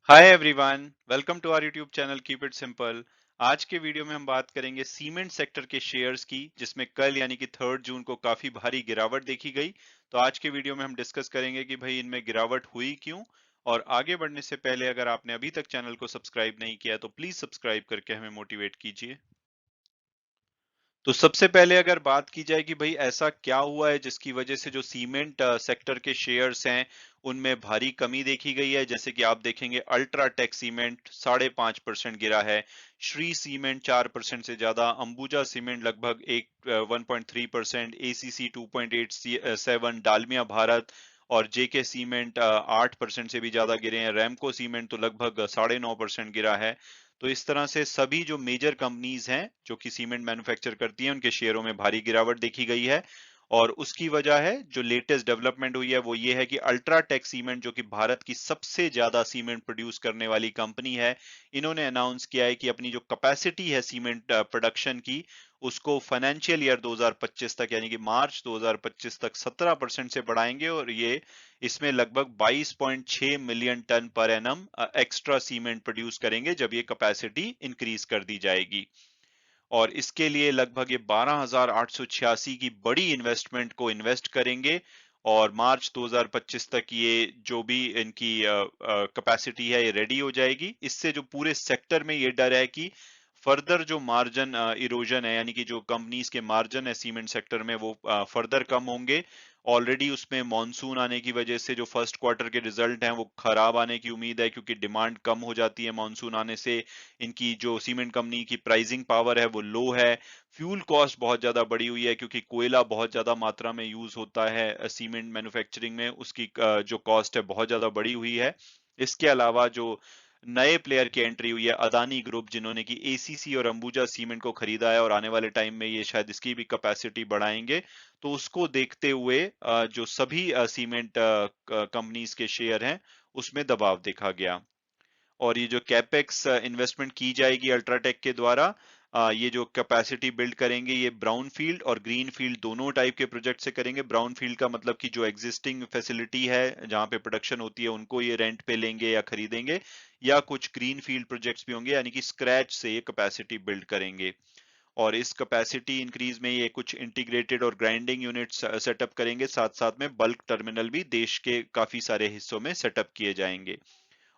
Hi everyone, welcome to our YouTube channel keep it simple. आज के video में हम बात करेंगे सीमेंट सेक्टर के शेयर्स की, जिसमें कल यानी कि 3 जून को काफी भारी गिरावट देखी गई। तो आज के वीडियो में हम डिस्कस करेंगे कि भाई इनमें गिरावट हुई क्यों। और आगे बढ़ने से पहले अगर आपने अभी तक चैनल को सब्सक्राइब नहीं किया तो प्लीज सब्सक्राइब करके हमें मोटिवेट कीजिए। तो सबसे पहले अगर बात की जाए कि भाई ऐसा क्या हुआ है जिसकी वजह से जो सीमेंट सेक्टर के शेयर्स हैं उनमें भारी कमी देखी गई है। जैसे कि आप देखेंगे अल्ट्राटेक सीमेंट 5.5% गिरा है, श्री सीमेंट 4% से ज्यादा, अंबुजा सीमेंट लगभग 1.3%, एसीसी 2.87, डालमिया भारत और जेके सीमेंट 8% से भी ज्यादा गिरे हैं, रैमको सीमेंट तो लगभग 9.5% गिरा है। तो इस तरह से सभी जो मेजर कंपनीज हैं जो कि सीमेंट मैन्युफैक्चर करती हैं उनके शेयरों में भारी गिरावट देखी गई है। और उसकी वजह है, जो लेटेस्ट डेवलपमेंट हुई है वो ये है कि अल्ट्राटेक सीमेंट जो कि भारत की सबसे ज्यादा सीमेंट प्रोड्यूस करने वाली कंपनी है, इन्होंने अनाउंस किया है कि अपनी जो कैपेसिटी है सीमेंट प्रोडक्शन की, उसको फाइनेंशियल ईयर 2025 तक यानी कि मार्च 2025 तक 17% से बढ़ाएंगे। और ये इसमें लगभग 22.6 million ton per annum extra cement produce करेंगे जब ये कैपेसिटी इंक्रीज कर दी जाएगी। और इसके लिए लगभग ये 12,886 की बड़ी इन्वेस्टमेंट को इन्वेस्ट करेंगे। और मार्च 2025 तक ये जो भी इनकी कैपेसिटी है ये रेडी हो जाएगी। इससे जो पूरे सेक्टर में ये डर है कि फर्दर जो मार्जिन इरोजन है यानी कि जो कंपनीज के मार्जिन है सीमेंट सेक्टर में वो फर्दर कम होंगे। ऑलरेडी उसमें मॉनसून आने की वजह से जो फर्स्ट क्वार्टर के रिजल्ट हैं वो खराब आने की उम्मीद है, क्योंकि डिमांड कम हो जाती है मॉनसून आने से। इनकी जो सीमेंट कंपनी की प्राइसिंग पावर है वो लो है। फ्यूल कॉस्ट बहुत ज्यादा बढ़ी हुई है, क्योंकि कोयला बहुत ज्यादा मात्रा में यूज होता है सीमेंट मैन्युफैक्चरिंग में, उसकी जो कॉस्ट है बहुत ज्यादा बढ़ी हुई है। इसके अलावा जो नए प्लेयर की एंट्री हुई है अदानी ग्रुप, जिन्होंने की एसीसी और अंबुजा सीमेंट को खरीदा है और आने वाले टाइम में ये शायद इसकी भी कैपेसिटी बढ़ाएंगे। तो उसको देखते हुए जो सभी सीमेंट कंपनीज के शेयर हैं उसमें दबाव देखा गया। और ये जो कैपेक्स इन्वेस्टमेंट की जाएगी अल्ट्राटेक के द्वारा, ये जो कैपेसिटी बिल्ड करेंगे ये ब्राउन फील्ड और ग्रीन फील्ड दोनों टाइप के प्रोजेक्ट से करेंगे। ब्राउन फील्ड का मतलब कि जो एग्जिस्टिंग फैसिलिटी है जहां पे प्रोडक्शन होती है उनको ये रेंट पे लेंगे या खरीदेंगे, या कुछ ग्रीन फील्ड प्रोजेक्ट्स भी होंगे यानी कि स्क्रैच से ये कैपेसिटी बिल्ड करेंगे। और इस कैपेसिटी इंक्रीज में ये कुछ इंटीग्रेटेड और ग्राइंडिंग यूनिट्स सेटअप करेंगे, साथ साथ में बल्क टर्मिनल भी देश के काफी सारे हिस्सों में सेटअप किए जाएंगे।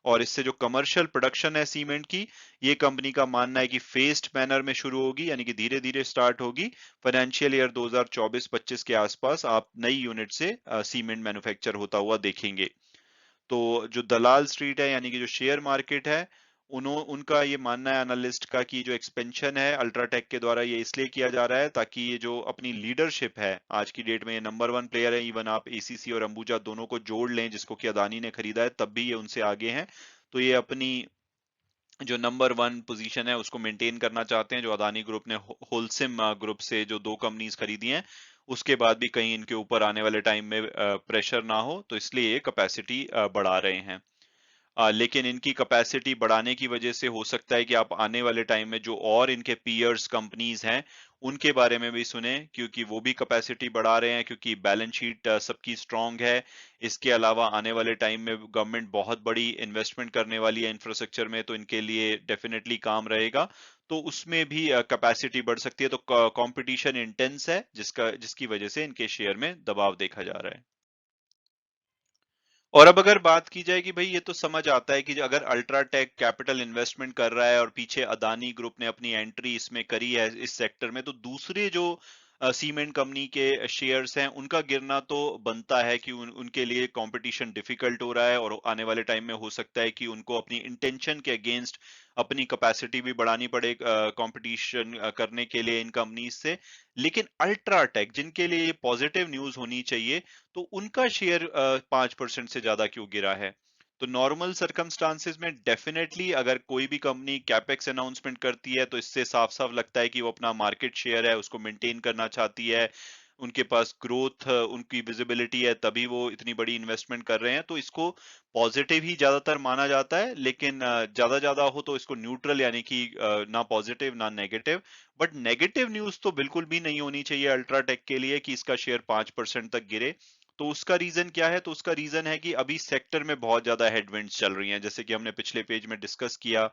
और इससे जो कमर्शियल प्रोडक्शन है सीमेंट की, ये कंपनी का मानना है कि फेस्ड मैनर में शुरू होगी यानी कि धीरे धीरे स्टार्ट होगी। फाइनेंशियल ईयर 2024-25 के आसपास आप नई यूनिट से सीमेंट मैन्युफैक्चर होता हुआ देखेंगे। तो जो दलाल स्ट्रीट है यानी कि जो शेयर मार्केट है, उनका ये मानना है एनालिस्ट का कि जो एक्सपेंशन है अल्ट्राटेक के द्वारा ये इसलिए किया जा रहा है ताकि ये जो अपनी लीडरशिप है, आज की डेट में ये नंबर 1 प्लेयर है। इवन आप एसीसी और अंबुजा दोनों को जोड़ लें जिसको कि अदानी ने खरीदा है, तब भी ये उनसे आगे हैं। तो ये अपनी जो नंबर 1 पोजीशन है उसको मेंटेन करना चाहते हैं। जो अदानी ग्रुप ने होलसिम ग्रुप से जो 2 कंपनीज खरीदी हैं, उसके बाद भी कहीं इनके ऊपर आने वाले टाइम में प्रेशर ना हो, तो इसलिए ये कैपेसिटी बढ़ा रहे हैं। लेकिन इनकी कैपेसिटी बढ़ाने की वजह से हो सकता है कि आप आने वाले टाइम में जो और इनके पीयर्स कंपनीज हैं उनके बारे में भी सुने, क्योंकि वो भी कैपेसिटी बढ़ा रहे हैं, क्योंकि बैलेंस शीट सबकी स्ट्रांग है। इसके अलावा आने वाले टाइम में गवर्नमेंट बहुत बड़ी इन्वेस्टमेंट करने वाली है इंफ्रास्ट्रक्चर में, तो इनके लिए डेफिनेटली काम रहेगा। तो उसमें भी कैपेसिटी बढ़ सकती है। तो कंपटीशन इंटेंस है जिसकी वजह से इनके शेयर में दबाव देखा जा रहा है। और अब अगर बात की जाए कि भाई ये तो समझ आता है कि अगर अल्ट्राटेक कैपिटल इन्वेस्टमेंट कर रहा है और पीछे अदानी ग्रुप ने अपनी एंट्री इसमें करी है इस सेक्टर में, तो दूसरे जो सीमेंट कंपनी के शेयर्स हैं उनका गिरना तो बनता है कि उनके लिए कंपटीशन डिफिकल्ट हो रहा है। और आने वाले टाइम में हो सकता है कि उनको अपनी इंटेंशन के अगेंस्ट अपनी कैपेसिटी भी बढ़ानी पड़े कंपटीशन करने के लिए इन कंपनीज से। लेकिन अल्ट्राटेक जिनके लिए ये पॉजिटिव न्यूज होनी चाहिए, तो उनका शेयर 5% से ज्यादा क्यों गिरा है? तो नॉर्मल सर्कमस्टांसेस में डेफिनेटली अगर कोई भी कंपनी कैपेक्स अनाउंसमेंट करती है तो इससे साफ साफ लगता है कि वो अपना मार्केट शेयर है उसको मेंटेन करना चाहती है, उनके पास ग्रोथ उनकी विजिबिलिटी है, तभी वो इतनी बड़ी इन्वेस्टमेंट कर रहे हैं। तो इसको पॉजिटिव ही ज्यादातर माना जाता है। लेकिन ज्यादा ज्यादा हो तो इसको न्यूट्रल यानी कि ना पॉजिटिव ना नेगेटिव। बट नेगेटिव न्यूज तो बिल्कुल भी नहीं होनी चाहिए अल्ट्राटेक के लिए कि इसका शेयर 5% तक गिरे। तो उसका रीजन क्या है? तो उसका रीजन है कि अभी सेक्टर में बहुत ज्यादा हेडविंड्स चल रही हैं, जैसे कि हमने पिछले पेज में डिस्कस किया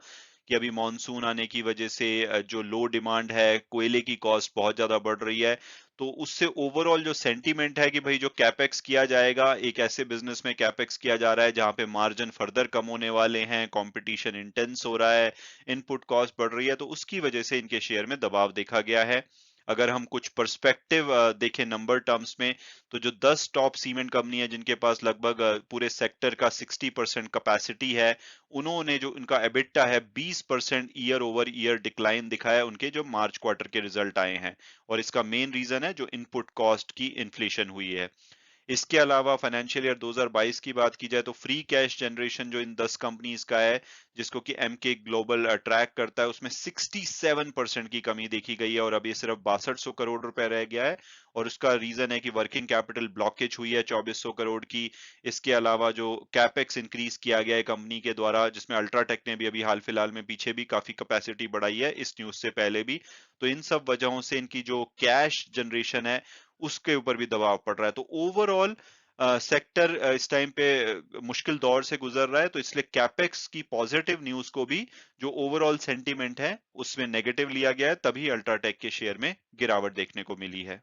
कि अभी मॉनसून आने की वजह से जो लो डिमांड है, कोयले की कॉस्ट बहुत ज्यादा बढ़ रही है, तो उससे ओवरऑल जो सेंटीमेंट है कि भाई जो कैपेक्स किया जाएगा, एक ऐसे बिजनेस में कैपेक्स किया जा रहा है जहां पे मार्जिन फर्दर कम होने वाले हैं, कंपटीशन इंटेंस हो रहा है, इनपुट कॉस्ट बढ़ रही है, तो उसकी वजह से इनके शेयर में दबाव देखा गया है। अगर हम कुछ पर्सपेक्टिव देखें नंबर टर्म्स में, तो जो 10 टॉप सीमेंट कंपनी है जिनके पास लगभग पूरे सेक्टर का 60% कैपेसिटी है, उन्होंने जो उनका एबिटा है 20% ईयर ओवर ईयर डिक्लाइन दिखाया है उनके जो मार्च क्वार्टर के रिजल्ट आए हैं। और इसका मेन रीजन है जो इनपुट कॉस्ट की इन्फ्लेशन हुई है। इसके अलावा फाइनेंशियल ईयर 2022 की बात की जाए तो फ्री कैश जनरेशन जो इन 10 कंपनीज का है, जिसको कि एमके ग्लोबल ट्रैक करता है, उसमें 67% की कमी देखी गई है और अब ये सिर्फ 6200 करोड़ रुपए रह गया है। और उसका रीजन है कि वर्किंग कैपिटल ब्लॉकेज हुई है 2400 करोड़ की। इसके अलावा जो कैपेक्स इंक्रीज किया गया है कंपनी के द्वारा, जिसमें अल्ट्राटेक ने भी अभी हाल फिलहाल में पीछे भी काफी कैपेसिटी बढ़ाई है इस न्यूज से पहले भी, तो इन सब वजहों से इनकी जो कैश जनरेशन है उसके ऊपर भी दबाव पड़ रहा है। तो ओवरऑल सेक्टर इस टाइम पे मुश्किल दौर से गुजर रहा है, तो इसलिए कैपेक्स की पॉजिटिव न्यूज को भी जो ओवरऑल सेंटीमेंट है उसमें नेगेटिव लिया गया है, तभी अल्ट्राटेक के शेयर में गिरावट देखने को मिली है।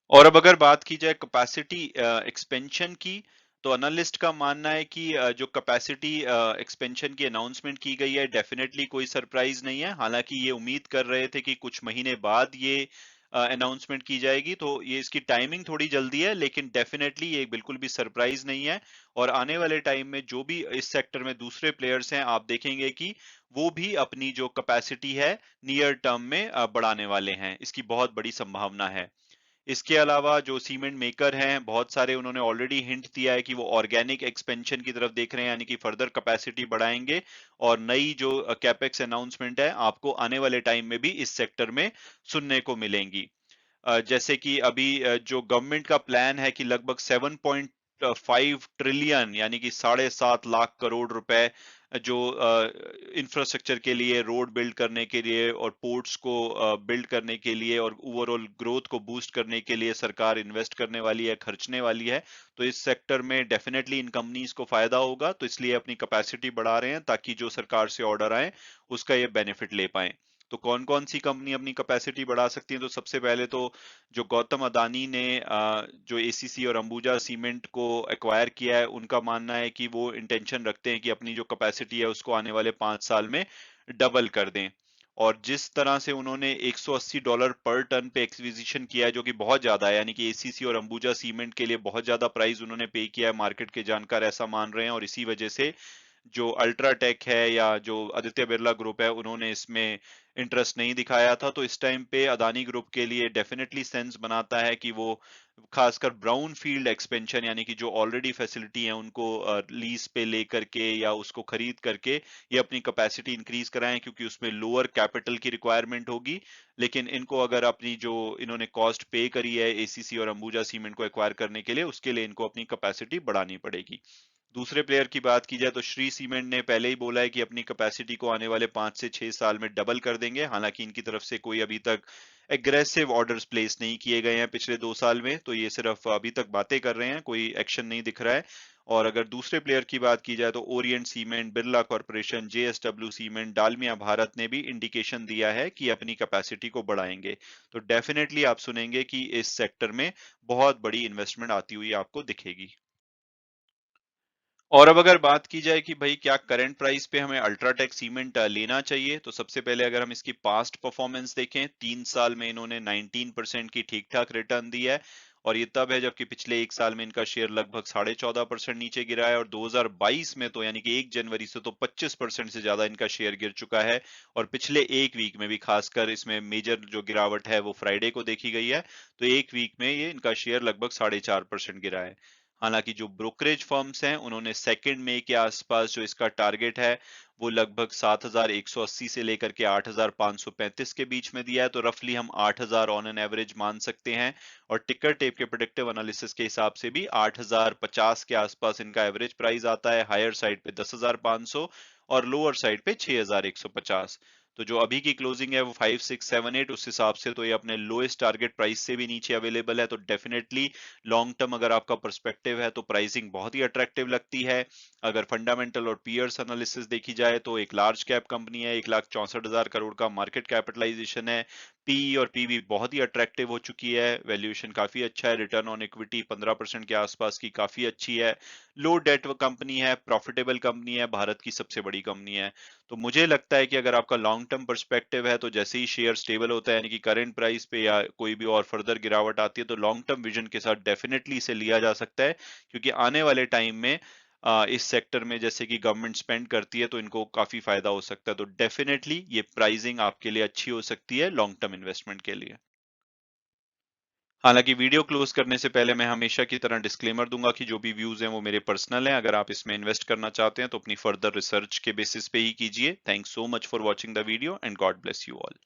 और अब अगर बात की जाए कैपेसिटी एक्सपेंशन की, तो एनालिस्ट का मानना है कि जो कैपेसिटी एक्सपेंशन की अनाउंसमेंट की गई है, डेफिनेटली कोई सरप्राइज नहीं है। हालांकि ये उम्मीद कर रहे थे कि कुछ महीने बाद ये अनाउंसमेंट की जाएगी, तो ये इसकी टाइमिंग थोड़ी जल्दी है, लेकिन डेफिनेटली ये बिल्कुल भी सरप्राइज नहीं है। और आने वाले टाइम में जो भी इस सेक्टर में दूसरे प्लेयर्स हैं, आप देखेंगे कि वो भी अपनी जो कैपेसिटी है नियर टर्म में बढ़ाने वाले हैं, इसकी बहुत बड़ी संभावना है। इसके अलावा जो सीमेंट मेकर हैं बहुत सारे, उन्होंने ऑलरेडी हिंट दिया है कि वो ऑर्गेनिक एक्सपेंशन की तरफ देख रहे हैं, यानी कि फर्दर कैपेसिटी बढ़ाएंगे। और नई जो कैपेक्स अनाउंसमेंट है आपको आने वाले टाइम में भी इस सेक्टर में सुनने को मिलेंगी। जैसे कि अभी जो गवर्नमेंट का प्लान है कि लगभग 7.5 ट्रिलियन यानी कि 7.5 लाख करोड़ रुपए जो इंफ्रास्ट्रक्चर के लिए, रोड बिल्ड करने के लिए और पोर्ट्स को बिल्ड करने के लिए और ओवरऑल ग्रोथ को बूस्ट करने के लिए सरकार इन्वेस्ट करने वाली है, खर्चने वाली है। तो इस सेक्टर में डेफिनेटली इन कंपनीज को फायदा होगा, तो इसलिए अपनी कैपेसिटी बढ़ा रहे हैं ताकि जो सरकार से ऑर्डर आए उसका ये बेनिफिट ले पाए। तो कौन कौन सी कंपनी अपनी कैपेसिटी बढ़ा सकती है? तो सबसे पहले तो जो गौतम अदानी ने जो एसीसी और अंबुजा सीमेंट को एक्वायर किया है, उनका मानना है कि वो इंटेंशन रखते हैं कि अपनी जो कैपेसिटी है उसको आने वाले 5 साल में डबल कर दें। और जिस तरह से उन्होंने $180 पर टन पे एक्विजिशन किया है, जो कि बहुत ज्यादा है, यानी कि एसीसी और अंबुजा सीमेंट के लिए बहुत ज्यादा प्राइस उन्होंने पे किया है, मार्केट के जानकार ऐसा मान रहे हैं। और इसी वजह से जो अल्ट्राटेक है या जो आदित्य बिरला ग्रुप है, उन्होंने इसमें इंटरेस्ट नहीं दिखाया था। तो इस टाइम पे अदानी ग्रुप के लिए डेफिनेटली सेंस बनाता है कि वो खासकर ब्राउन फील्ड एक्सपेंशन, यानी कि जो ऑलरेडी फैसिलिटी है उनको लीज पे लेकर के या उसको खरीद करके ये अपनी कैपेसिटी इंक्रीज कराएं, क्योंकि उसमें लोअर कैपिटल की रिक्वायरमेंट होगी। लेकिन इनको अगर अपनी जो इन्होंने कॉस्ट पे करी है एसीसी और अंबुजा सीमेंट को एक्वायर करने के लिए, उसके लिए इनको अपनी कैपेसिटी बढ़ानी पड़ेगी। दूसरे प्लेयर की बात की जाए तो श्री सीमेंट ने पहले ही बोला है कि अपनी कैपेसिटी को आने वाले 5 से 6 साल में डबल कर देंगे। हालांकि इनकी तरफ से कोई अभी तक एग्रेसिव ऑर्डर्स प्लेस नहीं किए गए हैं पिछले 2 साल में, तो ये सिर्फ अभी तक बातें कर रहे हैं, कोई एक्शन नहीं दिख रहा है। और अगर दूसरे प्लेयर की बात की जाए तो Orient cement, Birla corporation, JSW cement, Dalmia Bharat ने भी इंडिकेशन दिया है कि अपनी कैपेसिटी को बढ़ाएंगे। तो डेफिनेटली आप सुनेंगे कि इस सेक्टर में बहुत बड़ी इन्वेस्टमेंट आती हुई आपको दिखेगी। और अब अगर बात की जाए कि भाई क्या करंट प्राइस पे हमें अल्ट्राटेक सीमेंट लेना चाहिए, तो सबसे पहले अगर हम इसकी पास्ट परफॉर्मेंस देखें, 3 साल में इन्होंने 19% की ठीक ठाक रिटर्न दी है। और ये तब है जबकि पिछले 1 साल में इनका शेयर लगभग 14.5% नीचे गिरा है, और 2022 में तो यानी कि 1 जनवरी से तो 25% से ज्यादा इनका शेयर गिर चुका है। और पिछले एक वीक में भी, खासकर इसमें मेजर जो गिरावट है वो फ्राइडे को देखी गई है, तो एक वीक में ये इनका शेयर लगभग 4.5% गिरा है। हालांकि जो ब्रोकरेज फर्म्स हैं उन्होंने सेकेंड मई के आसपास जो इसका टारगेट है वो लगभग 7,180 से लेकर के 8,535 के बीच में दिया है, तो रफली हम 8,000 ऑन एन एवरेज मान सकते हैं। और टिकर टेप के प्रेडिक्टिव एनालिसिस के हिसाब से भी 8,050 के आसपास इनका एवरेज प्राइस आता है, हायर साइड पे 10,500 और लोअर साइड पे 6,150। तो जो अभी की क्लोजिंग है वो 5678, उस हिसाब से तो ये अपने लोएस्ट टारगेट प्राइस से भी नीचे अवेलेबल है। तो डेफिनेटली लॉन्ग टर्म अगर आपका पर्सपेक्टिव है तो प्राइसिंग बहुत ही अट्रैक्टिव लगती है। अगर फंडामेंटल और पीयर्स एनालिसिस देखी जाए तो एक लार्ज कैप कंपनी है, 1,64,000 करोड़ का मार्केट कैपिटलाइजेशन है, पीई और पीवी बहुत ही अट्रैक्टिव हो चुकी है, वैल्यूएशन काफी अच्छा है, रिटर्न ऑन इक्विटी 15% के आसपास की काफी अच्छी है, लो डेट कंपनी है, प्रॉफिटेबल कंपनी है, भारत की सबसे बड़ी कंपनी है। तो मुझे लगता है कि अगर आपका लॉन्ग टर्म पर्सपेक्टिव है तो जैसे ही शेयर स्टेबल होता है, यानी कि करंट प्राइस पे या कोई भी और फर्दर गिरावट आती है, तो लॉन्ग टर्म विजन के साथ डेफिनेटली इसे लिया जा सकता है, क्योंकि आने वाले टाइम में इस सेक्टर में जैसे कि गवर्नमेंट स्पेंड करती है तो इनको काफी फायदा हो सकता है। तो डेफिनेटली ये प्राइसिंग आपके लिए अच्छी हो सकती है लॉन्ग टर्म इन्वेस्टमेंट के लिए। हालांकि वीडियो क्लोज करने से पहले मैं हमेशा की तरह डिस्क्लेमर दूंगा कि जो भी व्यूज हैं वो मेरे पर्सनल हैं। अगर आप इसमें इन्वेस्ट करना चाहते हैं तो अपनी फर्दर रिसर्च के बेसिस पे ही कीजिए। Thanks so much for watching the video and God bless you all.